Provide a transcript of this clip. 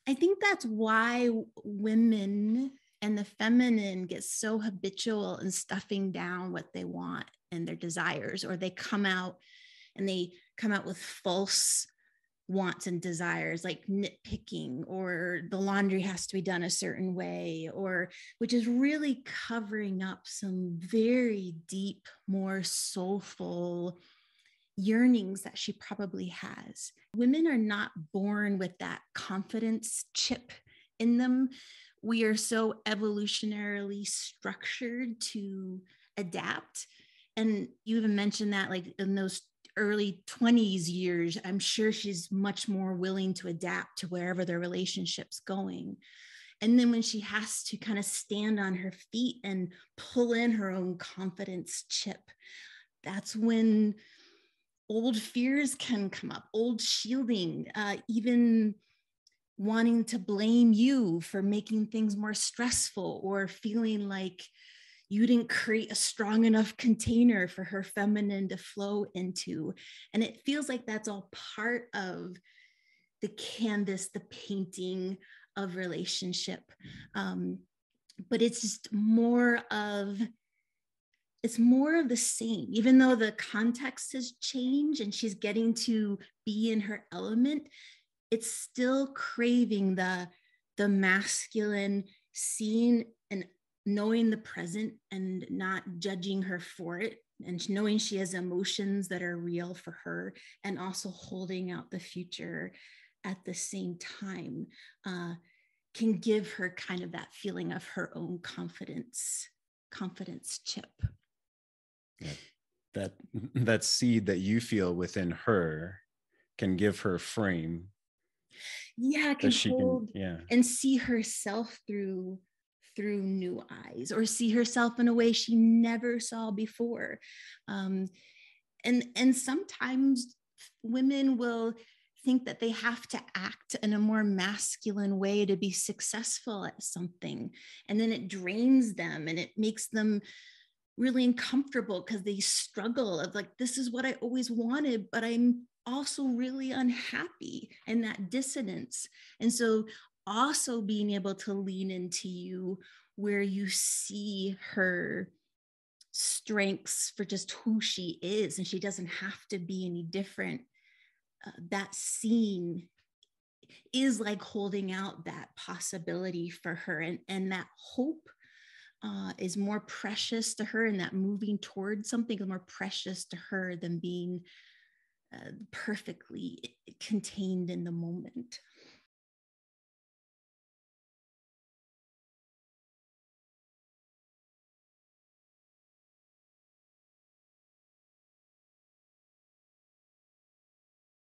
I think that's why women and the feminine get so habitual in stuffing down what they want and their desires, or they come out with false wants and desires, like nitpicking, or the laundry has to be done a certain way, or which is really covering up some very deep, more soulful yearnings that she probably has. Women are not born with that confidence chip in them. We are so evolutionarily structured to adapt. And you even mentioned that, like in those early 20s years, I'm sure she's much more willing to adapt to wherever their relationship's going. And then when she has to kind of stand on her feet and pull in her own confidence chip, that's when old fears can come up, old shielding, even wanting to blame you for making things more stressful, or feeling like you didn't create a strong enough container for her feminine to flow into. And it feels like that's all part of the canvas, the painting of relationship. But it's just more of the same, even though the context has changed and she's getting to be in her element. It's still craving the masculine, seeing and knowing the present and not judging her for it, and knowing she has emotions that are real for her, and also holding out the future at the same time, can give her kind of that feeling of her own confidence chip. Yeah. That seed that you feel within her can give her frame. Yeah, can hold and see herself through new eyes, or see herself in a way she never saw before. And sometimes women will think that they have to act in a more masculine way to be successful at something, and then it drains them and it makes them really uncomfortable because they struggle of like, this is what I always wanted, but I'm also really unhappy, and that dissonance. And so also being able to lean into you where you see her strengths for just who she is, and she doesn't have to be any different. That scene is like holding out that possibility for her, and that hope is more precious to her, and that moving towards something is more precious to her than being perfectly contained in the moment.